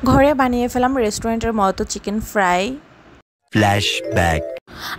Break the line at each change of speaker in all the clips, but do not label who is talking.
ঘরে বানিয়ে ফেলাম রেস্টুরেন্টের মতো চিকেন ফ্রাই।
ফ্ল্যাশব্যাক।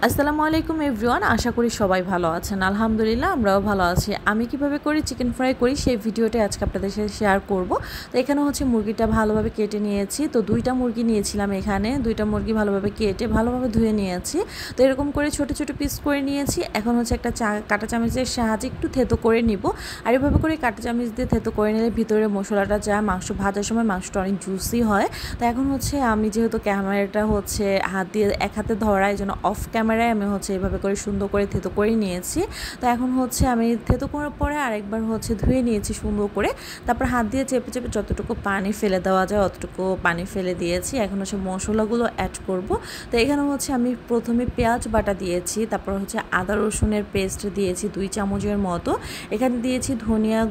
আসসালামু আলাইকুম এভরিওয়ান, আশা করি সবাই ভালো আছেন। আলহামদুলিল্লাহ আমরাও ভালো আছি। আমি কিভাবে করি চিকেন ফ্রাই করি সেই ভিডিওটা আজকে আপনাদের সাথে শেয়ার করব। তো এখানে হচ্ছে মুরগিটা ভালোভাবে কেটে নিয়েছি। তো দুইটা মুরগি নিয়েছিলাম, এখানে দুইটা মুরগি ভালোভাবে কেটে ভালোভাবে ধুয়ে নিয়েছি। তো এরকম করে ছোট ছোট পিস করে নিয়েছি। এখন হচ্ছে একটা কাঁটা চামচের সাহায্যে একটু থেতো করে নিব। আর এভাবে করে কাঁটা চামচ দিয়ে থেতো করে নিলে ভিতরে মশলাটা যায়, মাংস ভাজার সময় মাংসটা অনেক জুসি হয়। তো এখন হচ্ছে আমি যেহেতু ক্যামেরাটা হচ্ছে হাত দিয়ে এক হাতে ধরা, এই জন্য অফ ক্যামেরায় আমি হচ্ছে এভাবে করে সুন্দর করে থেতো করে নিয়েছি। তো এখন হচ্ছে আমি থেতো করার পরে আরেকবার হচ্ছে ধুয়ে নিয়েছি সুন্দর করে। তারপর হাত দিয়ে চেপে চেপে যতটুকু পানি ফেলে দেওয়া যায় অতটুকু পানি ফেলে দিয়েছি। এখন হচ্ছে মশলাগুলো অ্যাড করব। তো এখানে হচ্ছে আমি প্রথমে পেঁয়াজ বাটা দিয়েছি, তারপর হচ্ছে আদা রসুনের পেস্ট দিয়েছি 2 চামচের মতো। এখানে দিয়েছি ধনিয়া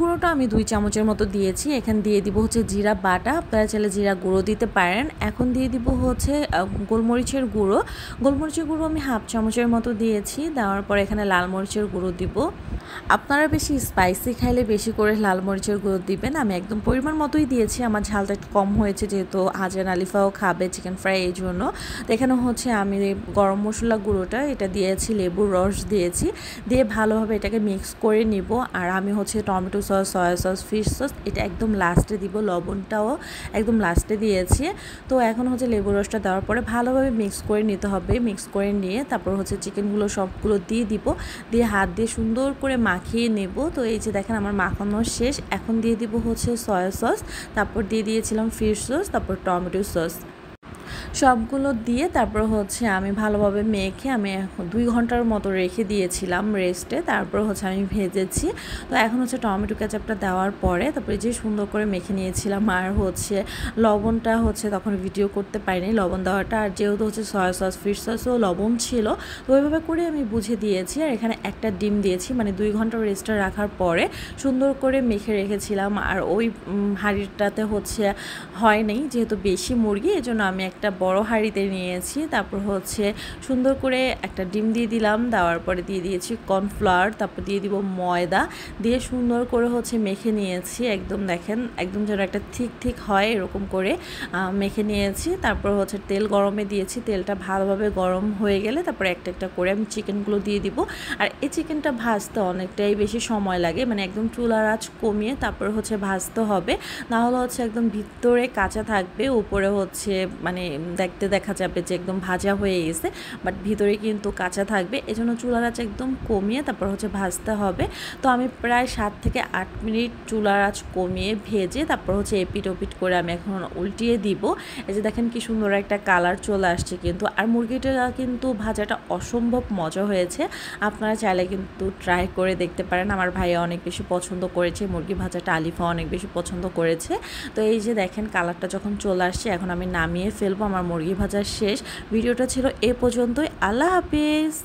গুঁড়োটা আমি 2 চামচের মতো দিয়েছি। এখানে দিয়ে দিব হচ্ছে জিরা বাটা, আপনারা চাইলে জিরা গুঁড়ো দিতে পারেন। এখন দিয়ে দিব হচ্ছে গোলমরিচের গুঁড়ো আমি হাফ চামচের মতো দিয়েছি। দেওয়ার পর এখানে লাল মরিচের গুঁড়ো দিব। আপনারা বেশি স্পাইসি খাইলে বেশি করে লাল মরিচের গুঁড়ো দিবেন। আমি একদম পরিমাণ মতোই দিয়েছি, আমার ঝালটা একটু কম হয়েছে যেহেতু আজান আলিফাও খাবে চিকেন ফ্রাই, এই জন্য। তো এখানে হচ্ছে আমি গরম মশলা গুঁড়োটা এটা দিয়েছি, লেবুর রস দিয়েছি, দিয়ে ভালোভাবে এটাকে মিক্স করে নিব। আর আমি হচ্ছে tomato sauce, soya sauce, fish sauce এটা একদম লাস্টে দিব, লবণটাও একদম লাস্টে দিয়েছি। তো এখন হচ্ছে লেবুর রসটা দেওয়ার পরে ভালোভাবে মিক্স করে নিতে হবে। মিক্স করে নিয়ে তারপর হচ্ছে চিকেনগুলো সবগুলো দিয়ে দিব, দিয়ে হাত দিয়ে সুন্দর করে মাখিয়ে নেব। তো এই যে দেখেন আমার মাখানো শেষ। এখন দিয়ে দিব হচ্ছে সয়া সস, তারপর দিয়ে দিয়েছিলাম ফিশ সস, তারপর টমেটো সস, সবগুলো দিয়ে তারপর হচ্ছে আমি ভালোভাবে মেখে আমি 2 ঘন্টার মতো রেখে দিয়েছিলাম রেস্টে। তারপর হচ্ছে আমি ভেজেছি। তো এখন হচ্ছে টমেটো কেচাপটা দেওয়ার পরে তারপরে যে সুন্দর করে মেখে নিয়েছিলাম। আর হচ্ছে লবণটা হচ্ছে তখন ভিডিও করতে পারিনি লবণ দেওয়াটা, আর যেহেতু হচ্ছে সয়া সস ফিশ সসও লবণ ছিল, তো ওইভাবে করে আমি বুঝে দিয়েছি। আর এখানে একটা ডিম দিয়েছি, মানে 2 ঘন্টা রেস্টে রাখার পরে সুন্দর করে মেখে রেখেছিলাম। আর ওই হাঁড়িটাতে হচ্ছে হয়নি, যেহেতু বেশি মুরগি এজন্য আমি একটা বড় হাঁড়িতে নিয়েছি। তারপর হচ্ছে সুন্দর করে একটা ডিম দিয়ে দিলাম, দেওয়ার পরে দিয়ে দিয়েছি কর্নফ্লাওয়ার, তারপর দিয়ে দিব ময়দা, দিয়ে সুন্দর করে হচ্ছে মেখে নিয়েছি। একদম দেখেন একদম যেন একটা ঠিক হয় এরকম করে মেখে নিয়েছি। তারপর হচ্ছে তেল গরমে দিয়েছি, তেলটা ভালোভাবে গরম হয়ে গেলে তারপরে একটা একটা করে আমি চিকেনগুলো দিয়ে দিব। আর এই চিকেনটা ভাজতে অনেকটাই বেশি সময় লাগে, মানে একদম চুলার আঁচ কমিয়ে তারপর হচ্ছে ভাজতে হবে, না হলে হচ্ছে একদম ভিতরে কাঁচা থাকবে, উপরে হচ্ছে মানে দেখতে দেখা যাবে যে একদম ভাজা হয়ে গেছে, বাট ভিতরে কিন্তু কাঁচা থাকবে। এজন্য চুলার আঁচ একদম কমিয়ে তারপর হচ্ছে ভাজতে হবে। তো আমি প্রায় 7 থেকে 8 মিনিট চুলার আঁচ কমিয়ে ভেজে তারপর হচ্ছে এপিট ওপিট করে আমি এখন উল্টিয়ে দিব। এই যে দেখেন কি সুন্দর একটা কালার চলে আসছে কিন্তু। আর মুরগিটা কিন্তু ভাজাটা অসম্ভব মজা হয়েছে, আপনারা চাইলে কিন্তু ট্রাই করে দেখতে পারেন। আমার ভাইয়া অনেক বেশি পছন্দ করেছে মুরগি ভাজাটা, আলিফা অনেক বেশি পছন্দ করেছে। তো এই যে দেখেন কালারটা যখন চলে আসছে এখন আমি নামিয়ে ফেলবো। আমার মুরগি ভাজা শেষ। ভিডিওটা ছিল এ পর্যন্তই। আল্লাহ হাফিজ।